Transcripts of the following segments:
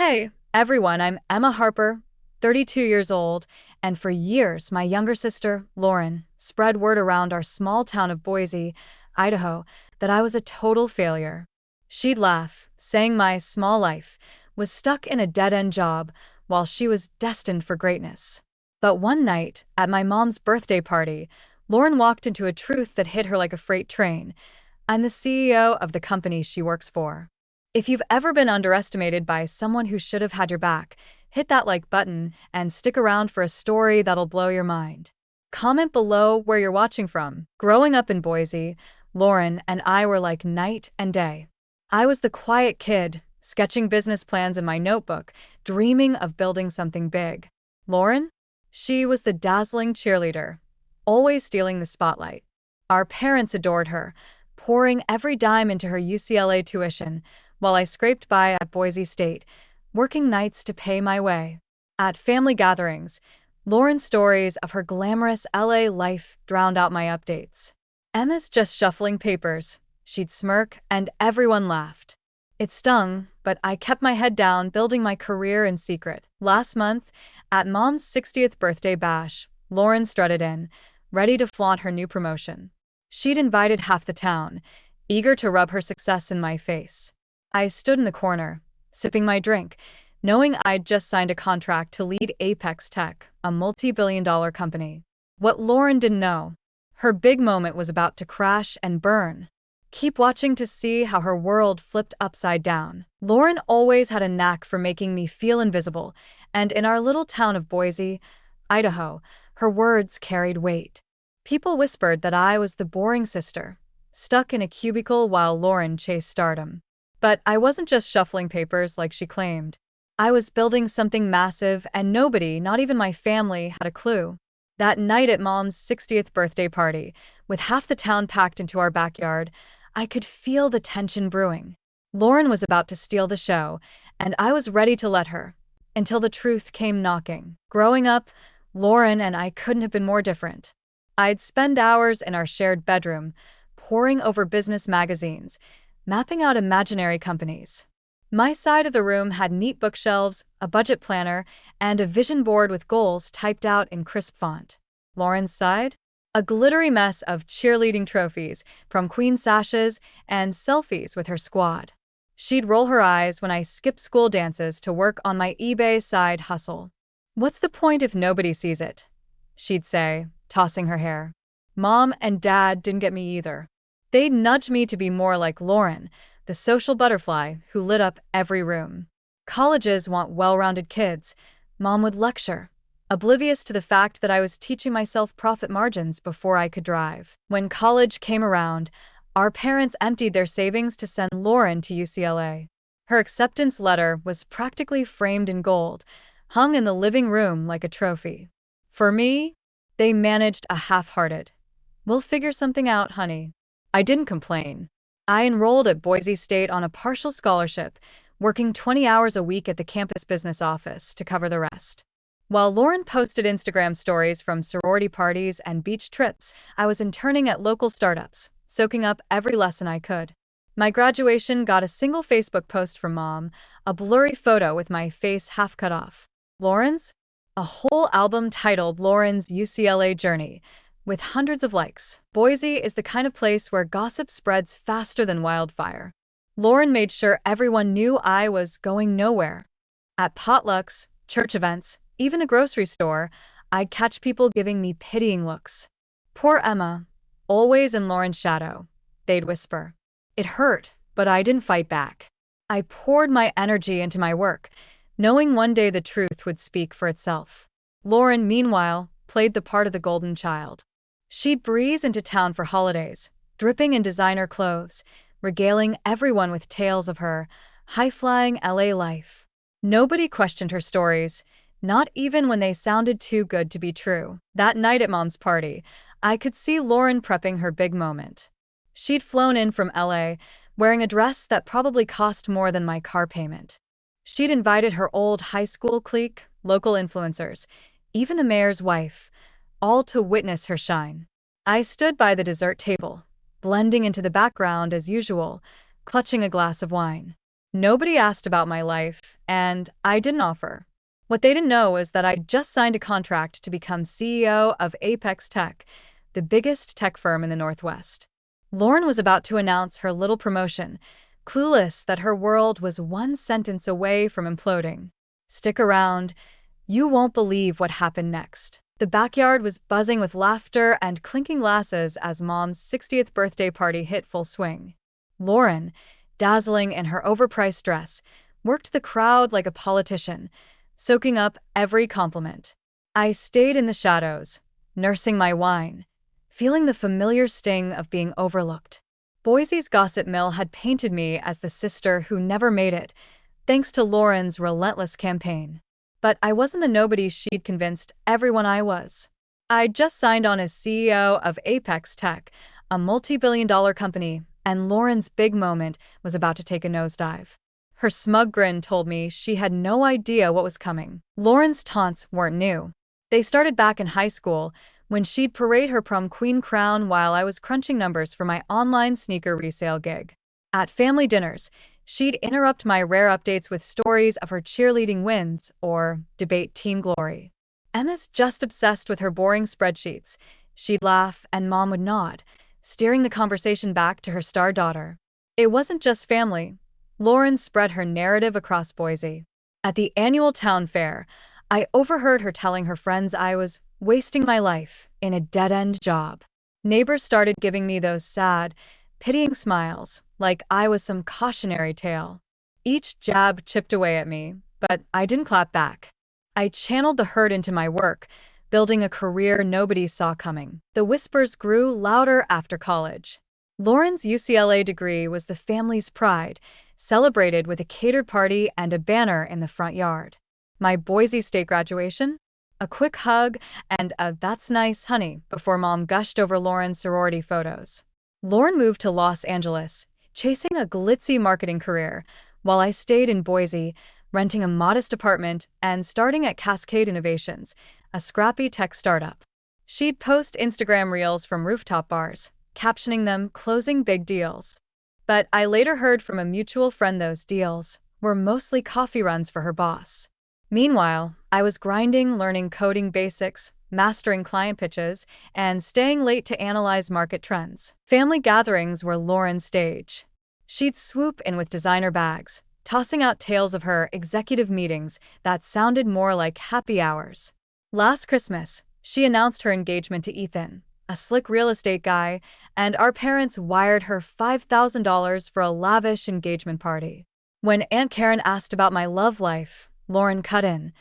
Hey, everyone, I'm Emma Harper, 32 years old, and for years, my younger sister, Lauren, spread word around our small town of Boise, Idaho, that I was a total failure. She'd laugh, saying my small life was stuck in a dead-end job while she was destined for greatness. But one night, at my mom's birthday party, Lauren walked into a truth that hit her like a freight train. I'm the CEO of the company she works for. If you've ever been underestimated by someone who should have had your back, hit that like button and stick around for a story that'll blow your mind. Comment below where you're watching from. Growing up in Boise, Lauren and I were like night and day. I was the quiet kid, sketching business plans in my notebook, dreaming of building something big. Lauren? She was the dazzling cheerleader, always stealing the spotlight. Our parents adored her, pouring every dime into her UCLA tuition, while I scraped by at Boise State, working nights to pay my way. At family gatherings, Lauren's stories of her glamorous LA life drowned out my updates. Emma's just shuffling papers. She'd smirk, and everyone laughed. It stung, but I kept my head down, building my career in secret. Last month, at Mom's 60th birthday bash, Lauren strutted in, ready to flaunt her new promotion. She'd invited half the town, eager to rub her success in my face. I stood in the corner, sipping my drink, knowing I'd just signed a contract to lead Apex Tech, a multi-billion-dollar company. What Lauren didn't know, her big moment was about to crash and burn. Keep watching to see how her world flipped upside down. Lauren always had a knack for making me feel invisible, and in our little town of Boise, Idaho, her words carried weight. People whispered that I was the boring sister, stuck in a cubicle while Lauren chased stardom. But I wasn't just shuffling papers like she claimed. I was building something massive, and nobody, not even my family, had a clue. That night at Mom's 60th birthday party, with half the town packed into our backyard, I could feel the tension brewing. Lauren was about to steal the show, and I was ready to let her, until the truth came knocking. Growing up, Lauren and I couldn't have been more different. I'd spend hours in our shared bedroom, poring over business magazines, mapping out imaginary companies. My side of the room had neat bookshelves, a budget planner, and a vision board with goals typed out in crisp font. Lauren's side? A glittery mess of cheerleading trophies, from queen sashes and selfies with her squad. She'd roll her eyes when I skipped school dances to work on my eBay side hustle. "What's the point if nobody sees it?" she'd say, tossing her hair. Mom and Dad didn't get me either. They'd nudge me to be more like Lauren, the social butterfly who lit up every room. Colleges want well-rounded kids, Mom would lecture, oblivious to the fact that I was teaching myself profit margins before I could drive. When college came around, our parents emptied their savings to send Lauren to UCLA. Her acceptance letter was practically framed in gold, hung in the living room like a trophy. For me, they managed a half-hearted, "We'll figure something out, honey." I didn't complain. I enrolled at Boise State on a partial scholarship, working 20 hours a week at the campus business office to cover the rest. While Lauren posted Instagram stories from sorority parties and beach trips, I was interning at local startups, soaking up every lesson I could. My graduation got a single Facebook post from Mom, a blurry photo with my face half cut off. Lauren's? A whole album titled Lauren's UCLA Journey, with hundreds of likes. Boise is the kind of place where gossip spreads faster than wildfire. Lauren made sure everyone knew I was going nowhere. At potlucks, church events, even the grocery store, I'd catch people giving me pitying looks. "Poor Emma, always in Lauren's shadow," they'd whisper. It hurt, but I didn't fight back. I poured my energy into my work, knowing one day the truth would speak for itself. Lauren, meanwhile, played the part of the golden child. She'd breeze into town for holidays, dripping in designer clothes, regaling everyone with tales of her high-flying LA life. Nobody questioned her stories, not even when they sounded too good to be true. That night at Mom's party, I could see Lauren prepping her big moment. She'd flown in from LA, wearing a dress that probably cost more than my car payment. She'd invited her old high school clique, local influencers, even the mayor's wife, all to witness her shine. I stood by the dessert table, blending into the background as usual, clutching a glass of wine. Nobody asked about my life, and I didn't offer. What they didn't know is that I just signed a contract to become CEO of Apex Tech, the biggest tech firm in the Northwest. Lauren was about to announce her little promotion, clueless that her world was one sentence away from imploding. Stick around. You won't believe what happened next. The backyard was buzzing with laughter and clinking glasses as Mom's 60th birthday party hit full swing. Lauren, dazzling in her overpriced dress, worked the crowd like a politician, soaking up every compliment. I stayed in the shadows, nursing my wine, feeling the familiar sting of being overlooked. Boise's gossip mill had painted me as the sister who never made it, thanks to Lauren's relentless campaign. But I wasn't the nobody she'd convinced everyone I was. I'd just signed on as CEO of Apex Tech, a multi-billion-dollar company, and Lauren's big moment was about to take a nosedive. Her smug grin told me she had no idea what was coming. Lauren's taunts weren't new. They started back in high school, when she'd parade her prom queen crown while I was crunching numbers for my online sneaker resale gig. At family dinners, she'd interrupt my rare updates with stories of her cheerleading wins or debate team glory. Emma's just obsessed with her boring spreadsheets. She'd laugh and Mom would nod, steering the conversation back to her star daughter. It wasn't just family. Lauren spread her narrative across Boise. At the annual town fair, I overheard her telling her friends I was wasting my life in a dead-end job. Neighbors started giving me those sad, pitying smiles, like I was some cautionary tale. Each jab chipped away at me, but I didn't clap back. I channeled the hurt into my work, building a career nobody saw coming. The whispers grew louder after college. Lauren's UCLA degree was the family's pride, celebrated with a catered party and a banner in the front yard. My Boise State graduation? A quick hug and a "that's nice, honey," before Mom gushed over Lauren's sorority photos. Lauren moved to Los Angeles, chasing a glitzy marketing career, while I stayed in Boise, renting a modest apartment and starting at Cascade Innovations, a scrappy tech startup. She'd post Instagram reels from rooftop bars, captioning them "closing big deals." But I later heard from a mutual friend those deals were mostly coffee runs for her boss. Meanwhile, I was grinding, learning coding basics, mastering client pitches, and staying late to analyze market trends. Family gatherings were Lauren's stage. She'd swoop in with designer bags, tossing out tales of her executive meetings that sounded more like happy hours. Last Christmas, she announced her engagement to Ethan, a slick real estate guy, and our parents wired her $5,000 for a lavish engagement party. When Aunt Karen asked about my love life, Lauren cut in.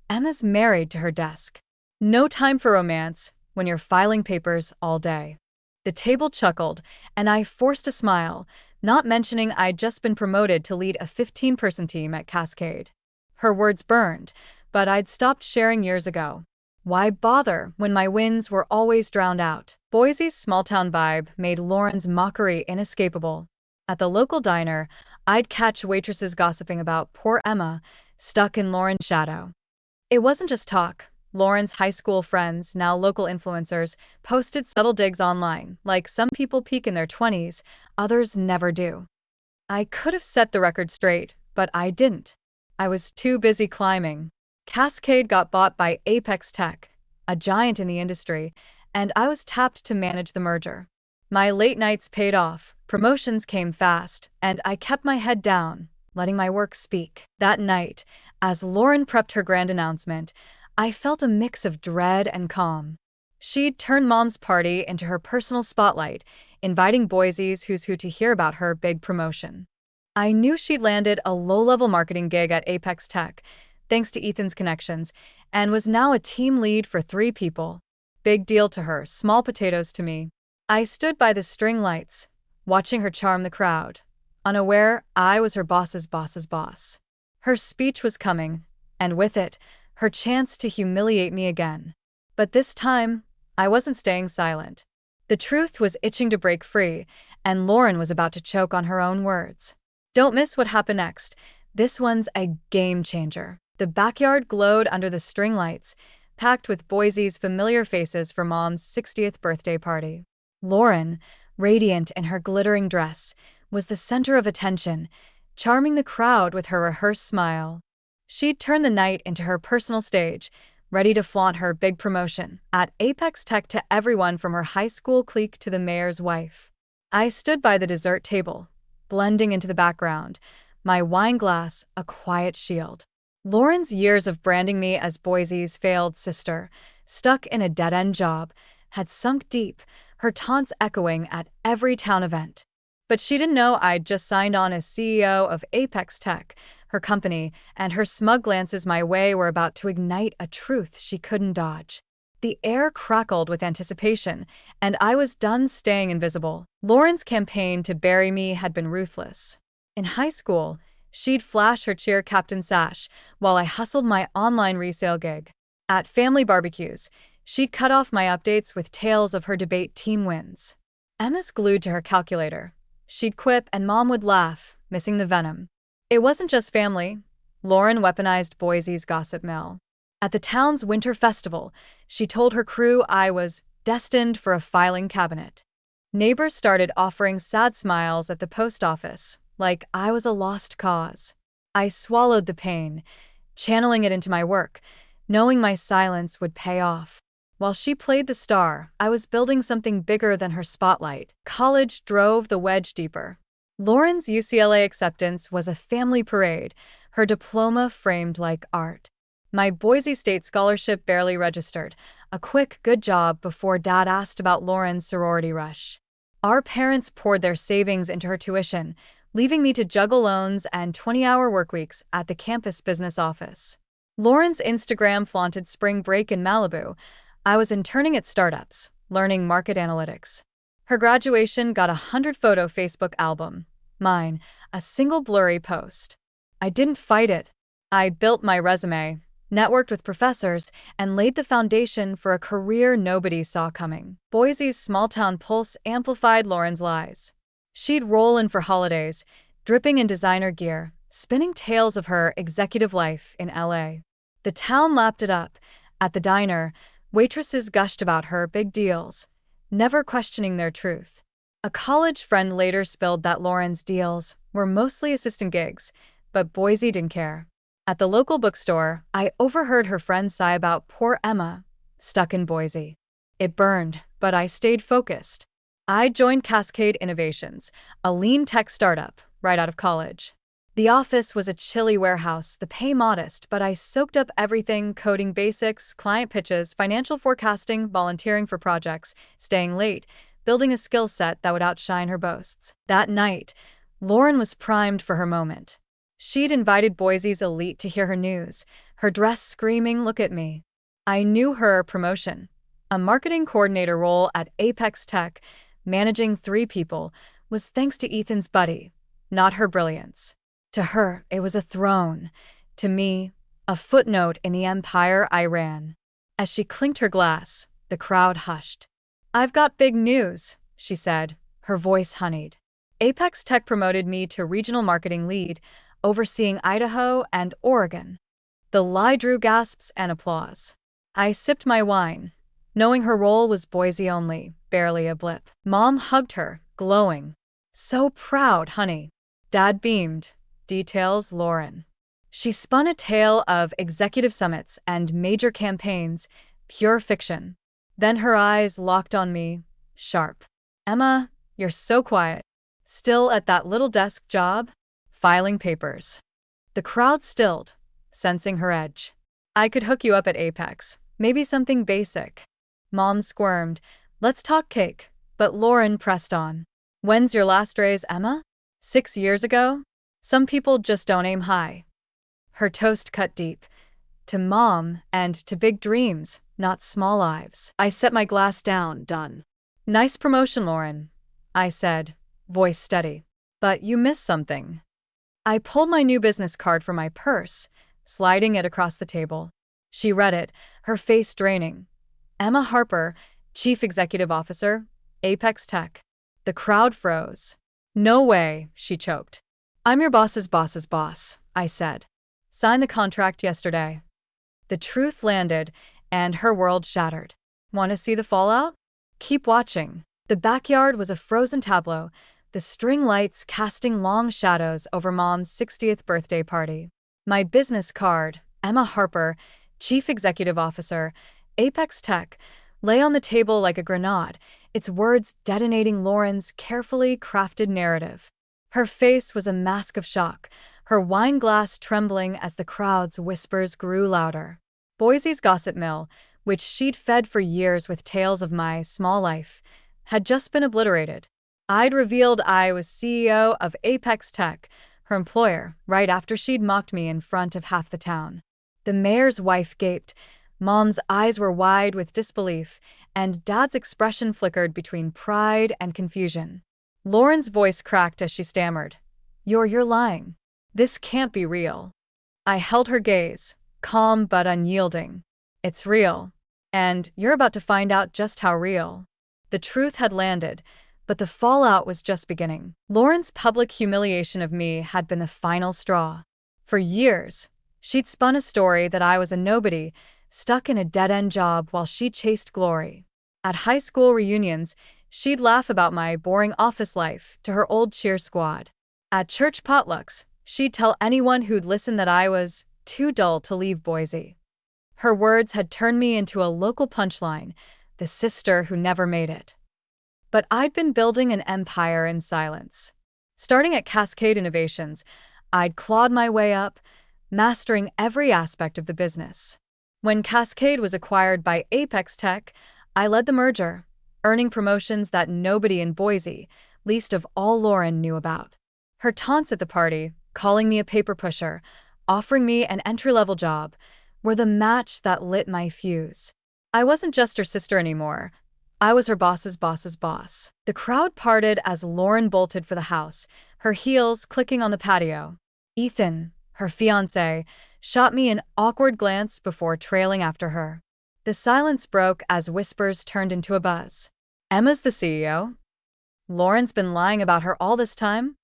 Emma's married to her desk. No time for romance when you're filing papers all day. The table chuckled, and I forced a smile, not mentioning I'd just been promoted to lead a 15-person team at Cascade. Her words burned, but I'd stopped sharing years ago. Why bother when my wins were always drowned out? Boise's small-town vibe made Lauren's mockery inescapable. At the local diner, I'd catch waitresses gossiping about poor Emma, stuck in Lauren's shadow. It wasn't just talk. Lauren's high school friends, now local influencers, posted subtle digs online, like some people peak in their 20s, others never do. I could have set the record straight, but I didn't. I was too busy climbing. Cascade got bought by Apex Tech, a giant in the industry, and I was tapped to manage the merger. My late nights paid off, promotions came fast, and I kept my head down, letting my work speak. That night, as Lauren prepped her grand announcement, I felt a mix of dread and calm. She'd turned Mom's party into her personal spotlight, inviting Boise's who's who to hear about her big promotion. I knew she'd landed a low-level marketing gig at Apex Tech, thanks to Ethan's connections, and was now a team lead for 3 people. Big deal to her, small potatoes to me. I stood by the string lights, watching her charm the crowd, unaware I was her boss's boss's boss. Her speech was coming, and with it, her chance to humiliate me again. But this time, I wasn't staying silent. The truth was itching to break free, and Lauren was about to choke on her own words. Don't miss what happened next. This one's a game changer. The backyard glowed under the string lights, packed with Boise's familiar faces for Mom's 60th birthday party. Lauren, radiant in her glittering dress, was the center of attention, charming the crowd with her rehearsed smile. She'd turned the night into her personal stage, ready to flaunt her big promotion at Apex Tech to everyone from her high school clique to the mayor's wife. I stood by the dessert table, blending into the background, my wine glass a quiet shield. Lauren's years of branding me as Boise's failed sister, stuck in a dead-end job, had sunk deep, her taunts echoing at every town event. But she didn't know I'd just signed on as CEO of Apex Tech, her company, and her smug glances my way were about to ignite a truth she couldn't dodge. The air crackled with anticipation, and I was done staying invisible. Lauren's campaign to bury me had been ruthless. In high school, she'd flash her cheer captain sash while I hustled my online resale gig. At family barbecues, she'd cut off my updates with tales of her debate team wins. Emma's glued to her calculator. She'd quip and Mom would laugh, missing the venom. It wasn't just family. Lauren weaponized Boise's gossip mill. At the town's winter festival, she told her crew I was destined for a filing cabinet. Neighbors started offering sad smiles at the post office, like I was a lost cause. I swallowed the pain, channeling it into my work, knowing my silence would pay off. While she played the star, I was building something bigger than her spotlight. College drove the wedge deeper. Lauren's UCLA acceptance was a family parade, her diploma framed like art. My Boise State scholarship barely registered, a quick good job before Dad asked about Lauren's sorority rush. Our parents poured their savings into her tuition, leaving me to juggle loans and 20-hour workweeks at the campus business office. Lauren's Instagram flaunted spring break in Malibu. I was interning at startups, learning market analytics. Her graduation got a 100-photo Facebook album. Mine, a single blurry post. I didn't fight it. I built my resume, networked with professors, and laid the foundation for a career nobody saw coming. Boise's small-town pulse amplified Lauren's lies. She'd roll in for holidays, dripping in designer gear, spinning tales of her executive life in LA. The town lapped it up. At the diner, waitresses gushed about her big deals, never questioning their truth. A college friend later spilled that Lauren's deals were mostly assistant gigs, but Boise didn't care. At the local bookstore, I overheard her friend sigh about poor Emma, stuck in Boise. It burned, but I stayed focused. I joined Cascade Innovations, a lean tech startup, right out of college. The office was a chilly warehouse, the pay modest, but I soaked up everything: coding basics, client pitches, financial forecasting, volunteering for projects, staying late, building a skill set that would outshine her boasts. That night, Lauren was primed for her moment. She'd invited Boise's elite to hear her news, her dress screaming, "Look at me." I knew her promotion, a marketing coordinator role at Apex Tech, managing 3 people, was thanks to Ethan's buddy, not her brilliance. To her, it was a throne. To me, a footnote in the empire I ran. As she clinked her glass, the crowd hushed. "I've got big news," she said, her voice honeyed. Apex Tech promoted me to regional marketing lead, overseeing Idaho and Oregon. The lie drew gasps and applause. I sipped my wine, knowing her role was Boise only, barely a blip. Mom hugged her, glowing. "So proud, honey." Dad beamed. "Details, Lauren." She spun a tale of executive summits and major campaigns, pure fiction. Then her eyes locked on me, sharp. "Emma, you're so quiet. Still at that little desk job? Filing papers." The crowd stilled, sensing her edge. "I could hook you up at Apex. Maybe something basic." Mom squirmed. "Let's talk cake." But Lauren pressed on. "When's your last raise, Emma? 6 years ago? Some people just don't aim high." Her toast cut deep. To Mom and to big dreams, not small lives. I set my glass down, done. "Nice promotion, Lauren," I said, voice steady. "But you missed something." I pulled my new business card from my purse, sliding it across the table. She read it, her face draining. "Emma Harper, Chief Executive Officer, Apex Tech." The crowd froze. "No way," she choked. "I'm your boss's boss's boss," I said. "Signed the contract yesterday." The truth landed, and her world shattered. Want to see the fallout? Keep watching. The backyard was a frozen tableau, the string lights casting long shadows over Mom's 60th birthday party. My business card, Emma Harper, Chief Executive Officer, Apex Tech, lay on the table like a grenade, its words detonating Lauren's carefully crafted narrative. Her face was a mask of shock, her wine glass trembling as the crowd's whispers grew louder. Boise's gossip mill, which she'd fed for years with tales of my small life, had just been obliterated. I'd revealed I was CEO of Apex Tech, her employer, right after she'd mocked me in front of half the town. The mayor's wife gaped. Mom's eyes were wide with disbelief, and Dad's expression flickered between pride and confusion. Lauren's voice cracked as she stammered. You're lying. This can't be real." I held her gaze, calm but unyielding. "It's real. And you're about to find out just how real." The truth had landed, but the fallout was just beginning. Lauren's public humiliation of me had been the final straw. For years, she'd spun a story that I was a nobody, stuck in a dead-end job while she chased glory. At high school reunions, she'd laugh about my boring office life to her old cheer squad. At church potlucks, she'd tell anyone who'd listen that I was too dull to leave Boise. Her words had turned me into a local punchline, the sister who never made it. But I'd been building an empire in silence. Starting at Cascade Innovations, I'd clawed my way up, mastering every aspect of the business. When Cascade was acquired by Apex Tech, I led the merger, earning promotions that nobody in Boise, least of all Lauren, knew about. Her taunts at the party, calling me a paper pusher, offering me an entry-level job, were the match that lit my fuse. I wasn't just her sister anymore. I was her boss's boss's boss. The crowd parted as Lauren bolted for the house, her heels clicking on the patio. Ethan, her fiancé, shot me an awkward glance before trailing after her. The silence broke as whispers turned into a buzz. "Emma's the CEO? Lauren's been lying about her all this time?"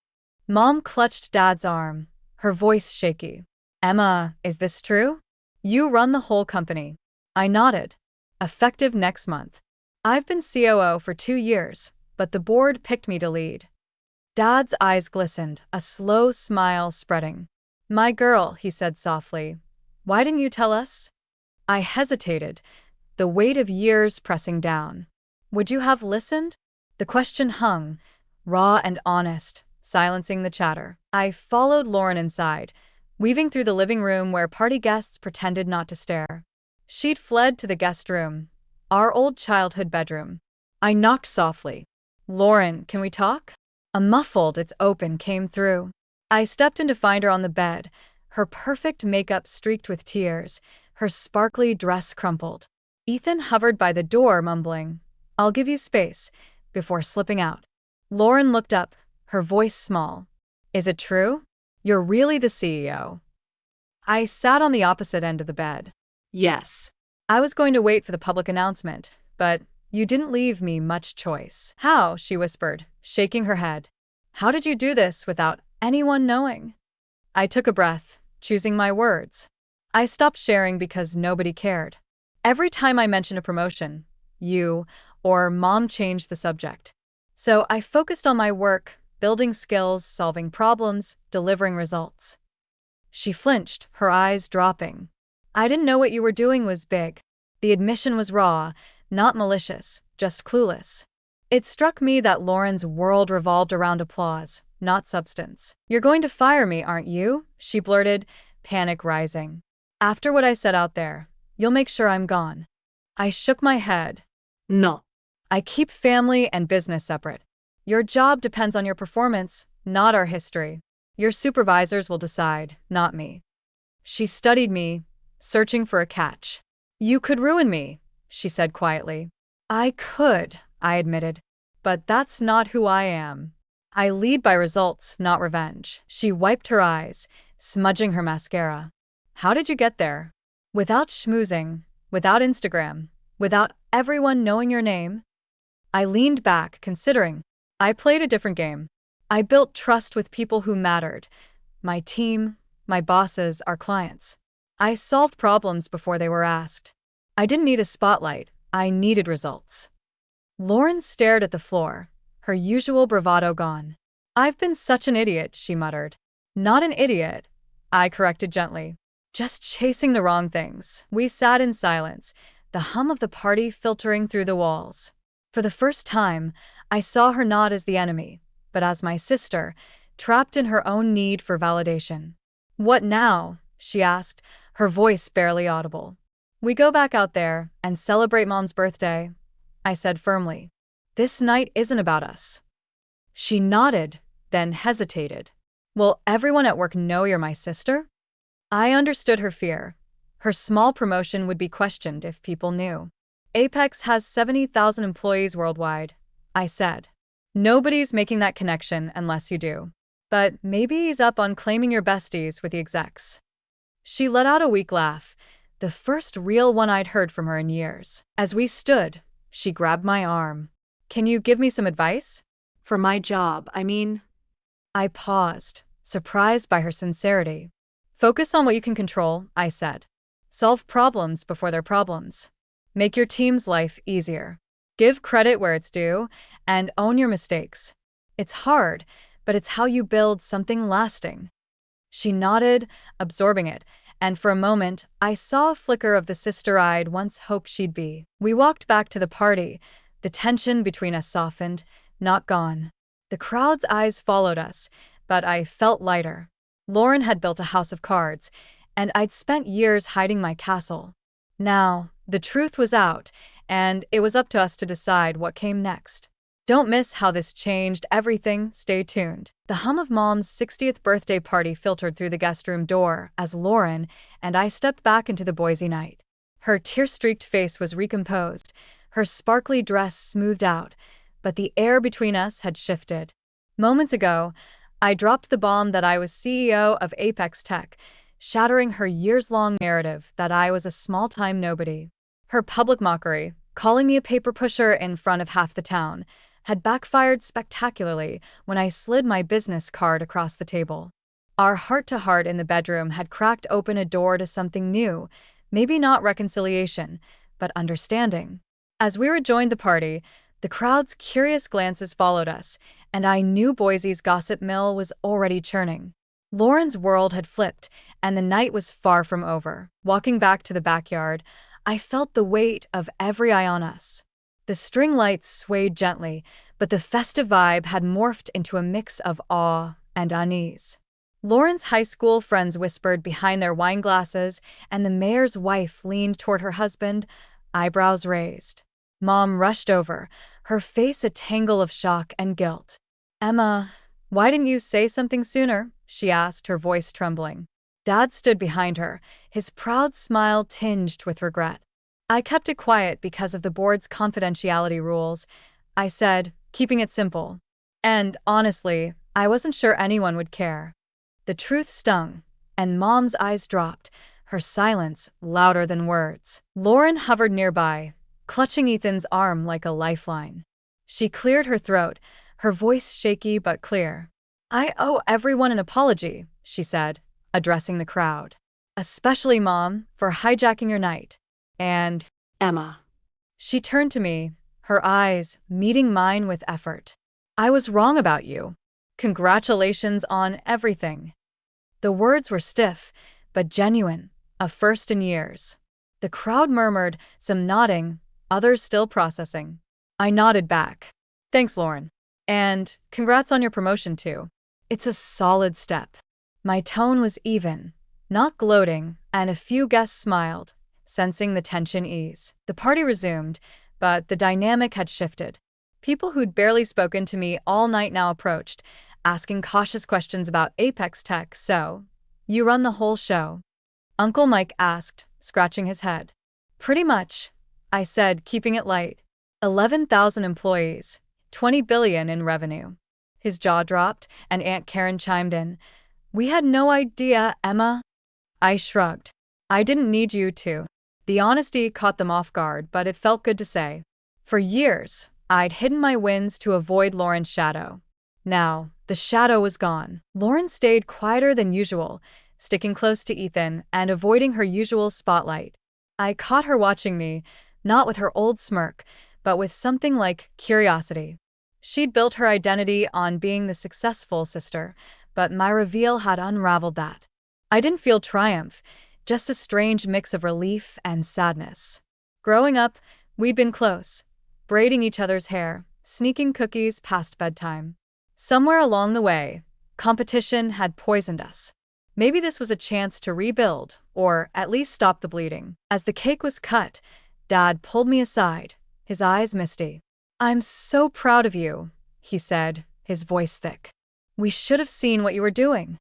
Mom clutched Dad's arm, her voice shaky. "Emma, is this true? You run the whole company." I nodded. "Effective next month. I've been COO for 2 years, but the board picked me to lead." Dad's eyes glistened, a slow smile spreading. "My girl," he said softly, "why didn't you tell us?" I hesitated, the weight of years pressing down. "Would you have listened?" The question hung, raw and honest, silencing the chatter. I followed Lauren inside, weaving through the living room where party guests pretended not to stare. She'd fled to the guest room, our old childhood bedroom. I knocked softly. "Lauren, can we talk?" A muffled "it's open" came through. I stepped in to find her on the bed, her perfect makeup streaked with tears, her sparkly dress crumpled. Ethan hovered by the door, mumbling, "I'll give you space," before slipping out. Lauren looked up, her voice small. "Is it true? You're really the CEO?" I sat on the opposite end of the bed. "Yes." I was going to wait for the public announcement, but you didn't leave me much choice. "How?" she whispered, shaking her head. "How did you do this without anyone knowing?" I took a breath, choosing my words. I stopped sharing because nobody cared. Every time I mentioned a promotion, you or Mom changed the subject. So I focused on my work, building skills, solving problems, delivering results. She flinched, her eyes dropping. "I didn't know what you were doing was big." The admission was raw, not malicious, just clueless. It struck me that Lauren's world revolved around applause, not substance. "You're going to fire me, aren't you?" she blurted, panic rising. "After what I said out there, you'll make sure I'm gone." I shook my head. "No. I keep family and business separate. Your job depends on your performance, not our history. Your supervisors will decide, not me." She studied me, searching for a catch. "You could ruin me," she said quietly. "I could," I admitted, "but that's not who I am. I lead by results, not revenge." She wiped her eyes, smudging her mascara. "How did you get there? Without schmoozing, without Instagram, without everyone knowing your name?" I leaned back, considering. I played a different game. I built trust with people who mattered. My team, my bosses, our clients. I solved problems before they were asked. I didn't need a spotlight, I needed results. Lauren stared at the floor, her usual bravado gone. I've been such an idiot, she muttered. Not an idiot, I corrected gently. Just chasing the wrong things. We sat in silence, the hum of the party filtering through the walls. For the first time, I saw her not as the enemy, but as my sister, trapped in her own need for validation. What now? She asked, her voice barely audible. We go back out there and celebrate Mom's birthday, I said firmly. This night isn't about us. She nodded, then hesitated. Will everyone at work know you're my sister? I understood her fear. Her small promotion would be questioned if people knew. Apex has 70,000 employees worldwide, I said. Nobody's making that connection unless you do. But maybe he's up on claiming your besties with the execs. She let out a weak laugh, the first real one I'd heard from her in years. As we stood, she grabbed my arm. Can you give me some advice? For my job, I mean. I paused, surprised by her sincerity. Focus on what you can control, I said. Solve problems before they're problems. Make your team's life easier. Give credit where it's due, and own your mistakes. It's hard, but it's how you build something lasting. She nodded, absorbing it, and for a moment, I saw a flicker of the sister I'd once hoped she'd be. We walked back to the party, the tension between us softened, not gone. The crowd's eyes followed us, but I felt lighter. Lauren had built a house of cards, and I'd spent years hiding my castle. Now, the truth was out, and it was up to us to decide what came next. Don't miss how this changed everything, stay tuned. The hum of Mom's 60th birthday party filtered through the guest room door as Lauren and I stepped back into the Boise night. Her tear-streaked face was recomposed, her sparkly dress smoothed out, but the air between us had shifted. Moments ago, I dropped the bomb that I was CEO of Apex Tech, shattering her years-long narrative that I was a small-time nobody. Her public mockery, calling me a paper pusher in front of half the town, had backfired spectacularly when I slid my business card across the table. Our heart-to-heart in the bedroom had cracked open a door to something new, maybe not reconciliation, but understanding. As we rejoined the party, the crowd's curious glances followed us, and I knew Boise's gossip mill was already churning. Lauren's world had flipped, and the night was far from over. Walking back to the backyard, I felt the weight of every eye on us. The string lights swayed gently, but the festive vibe had morphed into a mix of awe and unease. Lauren's high school friends whispered behind their wine glasses, and the mayor's wife leaned toward her husband, eyebrows raised. Mom rushed over, her face a tangle of shock and guilt. Emma, why didn't you say something sooner? She asked, her voice trembling. Dad stood behind her, his proud smile tinged with regret. I kept it quiet because of the board's confidentiality rules, I said, keeping it simple. And honestly, I wasn't sure anyone would care. The truth stung, and Mom's eyes dropped, her silence louder than words. Lauren hovered nearby, clutching Ethan's arm like a lifeline. She cleared her throat, her voice shaky but clear. I owe everyone an apology, she said, addressing the crowd. Especially Mom, for hijacking your night. And Emma. She turned to me, her eyes meeting mine with effort. I was wrong about you. Congratulations on everything. The words were stiff, but genuine, a first in years. The crowd murmured, some nodding, others still processing. I nodded back. Thanks, Lauren. And congrats on your promotion, too. It's a solid step. My tone was even, not gloating, and a few guests smiled, sensing the tension ease. The party resumed, but the dynamic had shifted. People who'd barely spoken to me all night now approached, asking cautious questions about Apex Tech. So, you run the whole show? Uncle Mike asked, scratching his head. Pretty much, I said, keeping it light. 11,000 employees, 20 billion in revenue. His jaw dropped, and Aunt Karen chimed in. We had no idea, Emma. I shrugged. I didn't need you to. The honesty caught them off guard, but it felt good to say. For years, I'd hidden my wins to avoid Lauren's shadow. Now, the shadow was gone. Lauren stayed quieter than usual, sticking close to Ethan and avoiding her usual spotlight. I caught her watching me, not with her old smirk, but with something like curiosity. She'd built her identity on being the successful sister, but my reveal had unraveled that. I didn't feel triumph, just a strange mix of relief and sadness. Growing up, we'd been close, braiding each other's hair, sneaking cookies past bedtime. Somewhere along the way, competition had poisoned us. Maybe this was a chance to rebuild, or at least stop the bleeding. As the cake was cut, Dad pulled me aside, his eyes misty. "I'm so proud of you," he said, his voice thick. "We should have seen what you were doing."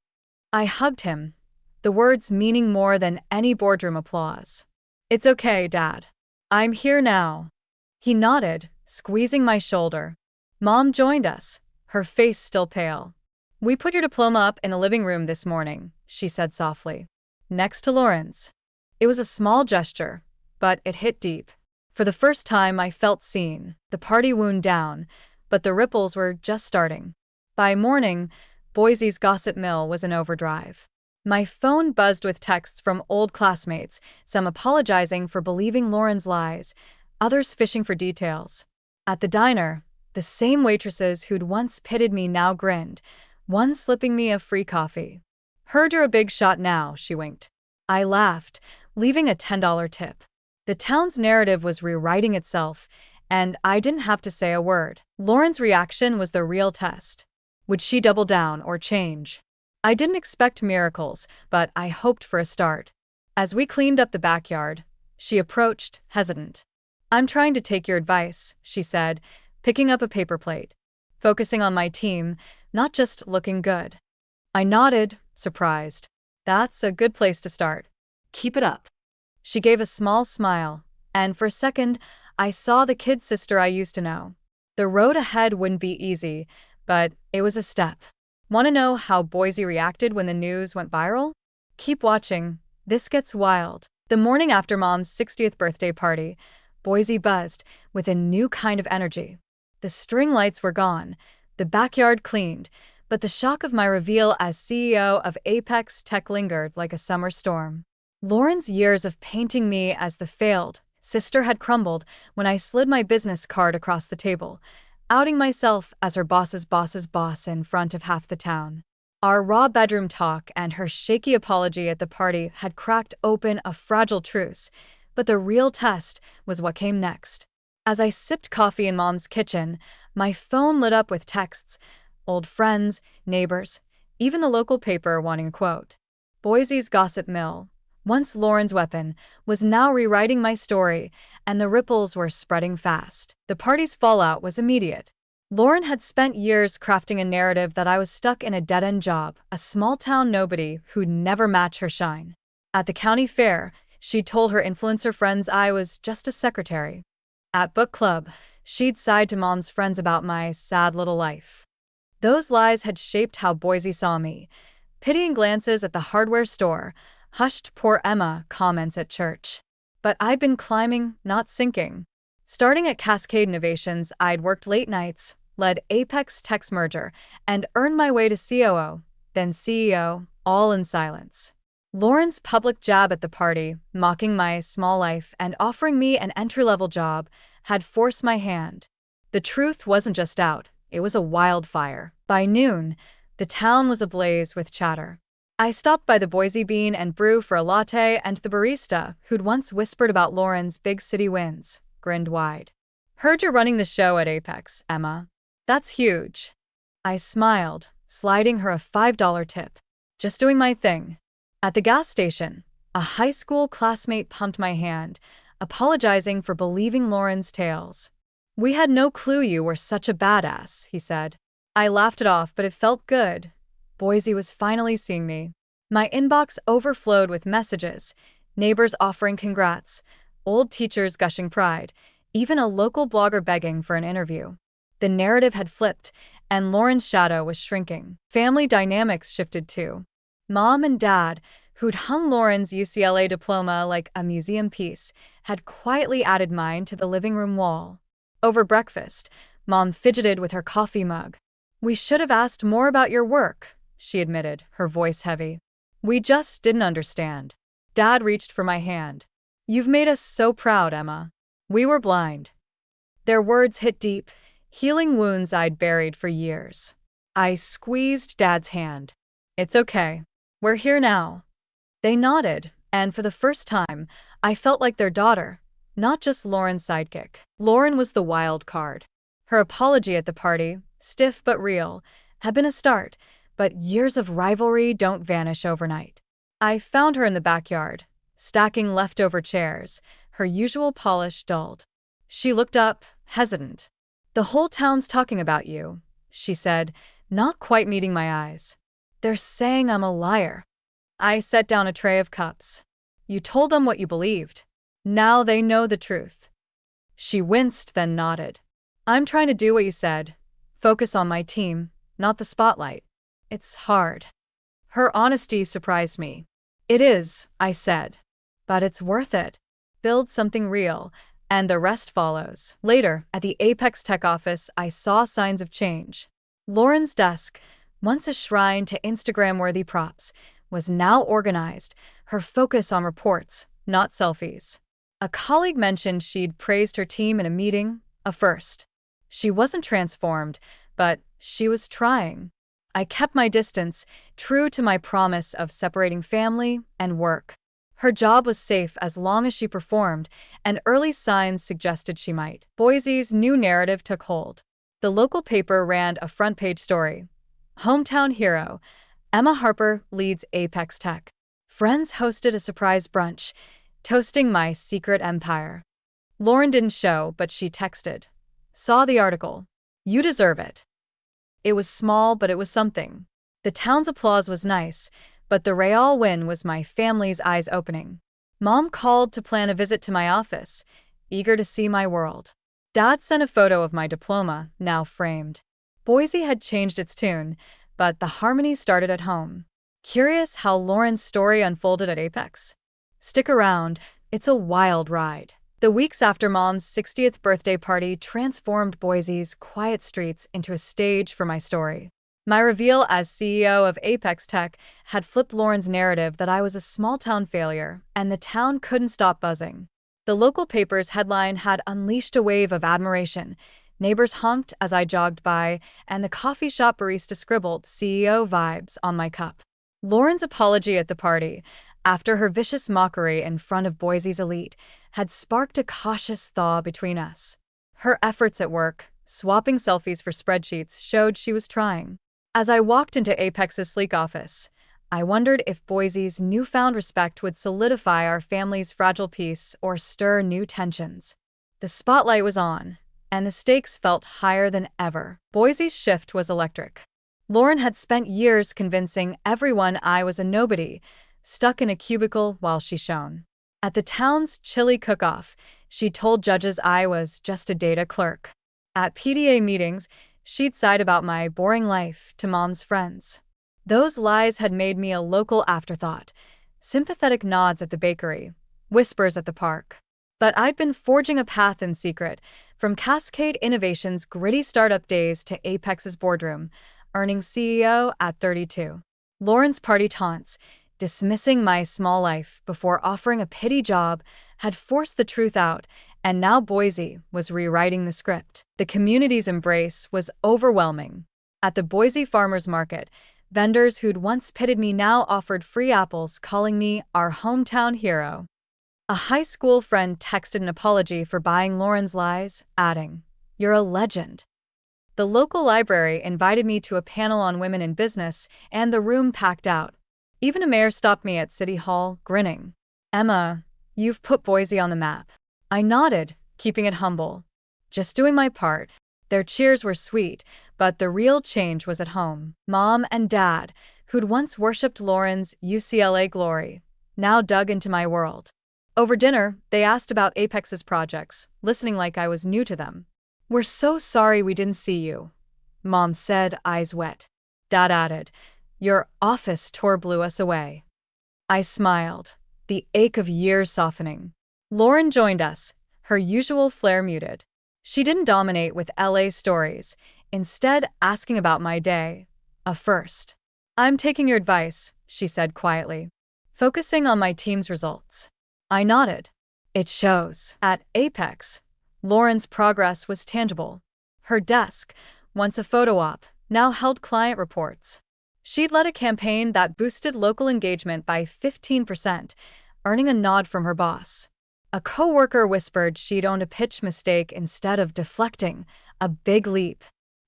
I hugged him, the words meaning more than any boardroom applause. "It's okay, Dad. I'm here now." He nodded, squeezing my shoulder. Mom joined us, her face still pale. "We put your diploma up in the living room this morning," she said softly. "Next to Lauren's." It was a small gesture, but it hit deep. For the first time I felt seen. The party wound down, but the ripples were just starting. By morning, Boise's gossip mill was in overdrive. My phone buzzed with texts from old classmates, some apologizing for believing Lauren's lies, others fishing for details. At the diner, the same waitresses who'd once pitied me now grinned, one slipping me a free coffee. "Heard you're a big shot now," she winked. I laughed, leaving a $10 tip. The town's narrative was rewriting itself, and I didn't have to say a word. Lauren's reaction was the real test. Would she double down or change? I didn't expect miracles, but I hoped for a start. As we cleaned up the backyard, she approached, hesitant. "I'm trying to take your advice," she said, picking up a paper plate. "Focusing on my team, not just looking good." I nodded, surprised. "That's a good place to start. Keep it up." She gave a small smile, and for a second, I saw the kid sister I used to know. The road ahead wouldn't be easy, but it was a step. Want to know how Boise reacted when the news went viral? Keep watching. This gets wild. The morning after Mom's 60th birthday party, Boise buzzed with a new kind of energy. The string lights were gone, the backyard cleaned, but the shock of my reveal as CEO of Apex Tech lingered like a summer storm. Lauren's years of painting me as the failed sister had crumbled when I slid my business card across the table, outing myself as her boss's boss's boss in front of half the town. Our raw bedroom talk and her shaky apology at the party had cracked open a fragile truce, but the real test was what came next. As I sipped coffee in Mom's kitchen, my phone lit up with texts, old friends, neighbors, even the local paper wanting a quote. Boise's gossip mill, once Lauren's weapon, was now rewriting my story, and the ripples were spreading fast. The party's fallout was immediate. Lauren had spent years crafting a narrative that I was stuck in a dead-end job, a small-town nobody who'd never match her shine. At the county fair, she'd told her influencer friends I was just a secretary. At book club, she'd sighed to Mom's friends about my sad little life. Those lies had shaped how Boise saw me. Pitying glances at the hardware store, hushed poor Emma comments at church. But I'd been climbing, not sinking. Starting at Cascade Innovations, I'd worked late nights, led Apex Tech's merger, and earned my way to COO, then CEO, all in silence. Lauren's public jab at the party, mocking my small life and offering me an entry-level job, had forced my hand. The truth wasn't just out, it was a wildfire. By noon, the town was ablaze with chatter. I stopped by the Boise Bean and Brew for a latte, and the barista, who'd once whispered about Lauren's big city wins, grinned wide. "Heard you're running the show at Apex, Emma. That's huge." I smiled, sliding her a $5 tip. "Just doing my thing." At the gas station, a high school classmate pumped my hand, apologizing for believing Lauren's tales. "We had no clue you were such a badass," he said. I laughed it off, but it felt good. Boise was finally seeing me. My inbox overflowed with messages, neighbors offering congrats, old teachers gushing pride, even a local blogger begging for an interview. The narrative had flipped, and Lauren's shadow was shrinking. Family dynamics shifted too. Mom and Dad, who'd hung Lauren's UCLA diploma like a museum piece, had quietly added mine to the living room wall. Over breakfast, Mom fidgeted with her coffee mug. "We should have asked more about your work," she admitted, her voice heavy. "We just didn't understand." Dad reached for my hand. "You've made us so proud, Emma. We were blind." Their words hit deep, healing wounds I'd buried for years. I squeezed Dad's hand. It's okay. We're here now. They nodded, and for the first time, I felt like their daughter, not just Lauren's sidekick. Lauren was the wild card. Her apology at the party, stiff but real, had been a start, but years of rivalry don't vanish overnight. I found her in the backyard, stacking leftover chairs, her usual polish dulled. She looked up, hesitant. "The whole town's talking about you," she said, not quite meeting my eyes. "They're saying I'm a liar." I set down a tray of cups. "You told them what you believed. Now they know the truth." She winced, then nodded. "I'm trying to do what you said. Focus on my team, not the spotlight. It's hard." Her honesty surprised me. "It is," I said. "But it's worth it. Build something real, and the rest follows." Later, at the Apex Tech office, I saw signs of change. Lauren's desk, once a shrine to Instagram-worthy props, was now organized, her focus on reports, not selfies. A colleague mentioned she'd praised her team in a meeting, a first. She wasn't transformed, but she was trying. I kept my distance, true to my promise of separating family and work. Her job was safe as long as she performed, and early signs suggested she might. Boise's new narrative took hold. The local paper ran a front-page story. Hometown hero, Emma Harper leads Apex Tech. Friends hosted a surprise brunch, toasting my secret empire. Lauren didn't show, but she texted. "Saw the article. You deserve it." It was small, but it was something. The town's applause was nice, but the Real win was my family's eyes opening. Mom called to plan a visit to my office, eager to see my world. Dad sent a photo of my diploma, now framed. Boise had changed its tune, but the harmony started at home. Curious how Lauren's story unfolded at Apex? Stick around, it's a wild ride. The weeks after Mom's 60th birthday party transformed Boise's quiet streets into a stage for my story. My reveal as CEO of Apex Tech had flipped Lauren's narrative that I was a small-town failure, and the town couldn't stop buzzing. The local paper's headline had unleashed a wave of admiration. Neighbors honked as I jogged by, and the coffee shop barista scribbled CEO vibes on my cup. Lauren's apology at the party, after her vicious mockery in front of Boise's elite, had sparked a cautious thaw between us. Her efforts at work, swapping selfies for spreadsheets, showed she was trying. As I walked into Apex's sleek office, I wondered if Boise's newfound respect would solidify our family's fragile peace or stir new tensions. The spotlight was on, and the stakes felt higher than ever. Boise's shift was electric. Lauren had spent years convincing everyone I was a nobody, stuck in a cubicle while she shone. At the town's chili cook-off, she told judges I was just a data clerk. At PDA meetings, she'd sighed about my boring life to Mom's friends. Those lies had made me a local afterthought, sympathetic nods at the bakery, whispers at the park. But I'd been forging a path in secret, from Cascade Innovation's gritty startup days to Apex's boardroom, earning CEO at 32. Lauren's party taunts, dismissing my small life before offering a pity job, had forced the truth out, and now Boise was rewriting the script. The community's embrace was overwhelming. At the Boise Farmers Market, vendors who'd once pitted me now offered free apples, calling me our hometown hero. A high school friend texted an apology for buying Lauren's lies, adding, "You're a legend." The local library invited me to a panel on women in business, and the room packed out. Even a mayor stopped me at City Hall, grinning. "Emma, you've put Boise on the map." I nodded, keeping it humble. Just doing my part. Their cheers were sweet, but the real change was at home. Mom and Dad, who'd once worshipped Lauren's UCLA glory, now dug into my world. Over dinner, they asked about Apex's projects, listening like I was new to them. "We're so sorry we didn't see you," Mom said, eyes wet. Dad added, "Your office tour blew us away." I smiled, the ache of years softening. Lauren joined us, her usual flair muted. She didn't dominate with LA stories, instead asking about my day. A first. "I'm taking your advice," she said quietly, "focusing on my team's results." I nodded. It shows. At Apex, Lauren's progress was tangible. Her desk, once a photo op, now held client reports. She'd led a campaign that boosted local engagement by 15%, earning a nod from her boss. A coworker whispered she'd owned a pitch mistake instead of deflecting, a big leap.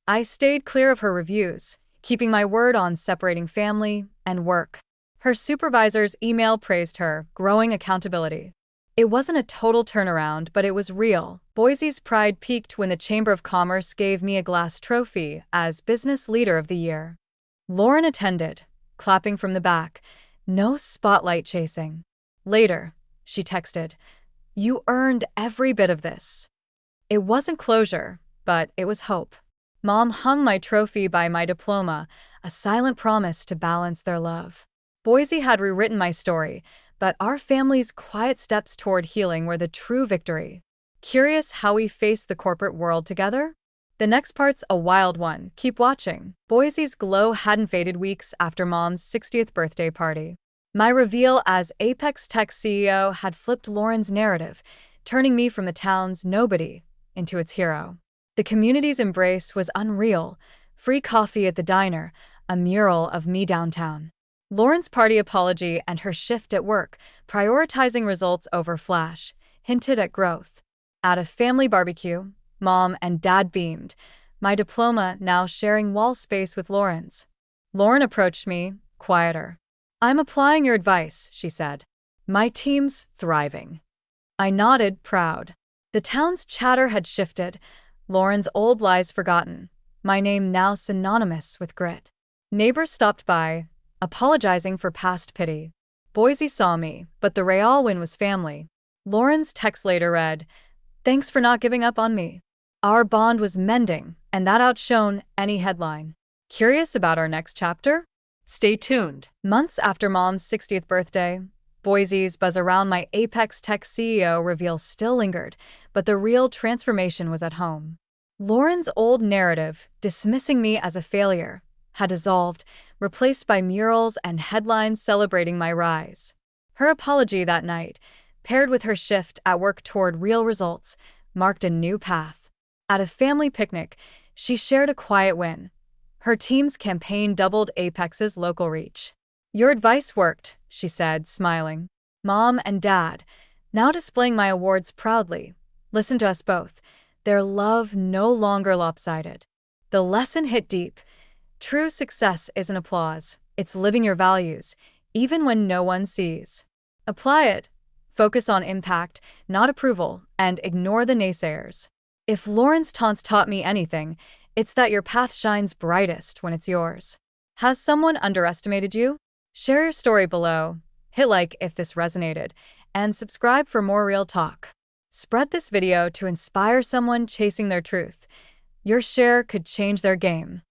I stayed clear of her reviews, keeping my word on separating family and work. Her supervisor's email praised her, growing accountability. It wasn't a total turnaround, but it was real. Boise's pride peaked when the Chamber of Commerce gave me a glass trophy as Business Leader of the Year. Lauren attended, clapping from the back. No spotlight chasing. Later, she texted, "You earned every bit of this." It wasn't closure, but it was hope. Mom hung my trophy by my diploma, a silent promise to balance their love. Boise had rewritten my story, but our family's quiet steps toward healing were the true victory. Curious how we faced the corporate world together? The next part's a wild one. Keep watching. Boise's glow hadn't faded weeks after Mom's 60th birthday party. My reveal as Apex Tech CEO had flipped Lauren's narrative, turning me from the town's nobody into its hero. The community's embrace was unreal. Free coffee at the diner, a mural of me downtown. Lauren's party apology and her shift at work, prioritizing results over flash, hinted at growth. At a family barbecue, Mom and Dad beamed, my diploma now sharing wall space with Lauren's. Lauren approached me, quieter. "I'm applying your advice," she said. "My team's thriving." I nodded, proud. The town's chatter had shifted, Lauren's old lies forgotten, my name now synonymous with grit. Neighbors stopped by, apologizing for past pity. Boise saw me, but the real win was family. Lauren's text later read, "Thanks for not giving up on me." Our bond was mending, and that outshone any headline. Curious about our next chapter? Stay tuned. Months after Mom's 60th birthday, Boise's buzz around my Apex Tech CEO reveal still lingered, but the real transformation was at home. Lauren's old narrative, dismissing me as a failure, had dissolved, replaced by murals and headlines celebrating my rise. Her apology that night, paired with her shift at work toward real results, marked a new path. At a family picnic, she shared a quiet win. Her team's campaign doubled Apex's local reach. "Your advice worked," she said, smiling. "Mom and Dad, now displaying my awards proudly, listen to us both. Their love no longer lopsided." The lesson hit deep. True success isn't applause, it's living your values, even when no one sees. Apply it. Focus on impact, not approval, and ignore the naysayers. If Lauren's taunts taught me anything, it's that your path shines brightest when it's yours. Has someone underestimated you? Share your story below, hit like if this resonated, and subscribe for more real talk. Spread this video to inspire someone chasing their truth. Your share could change their game.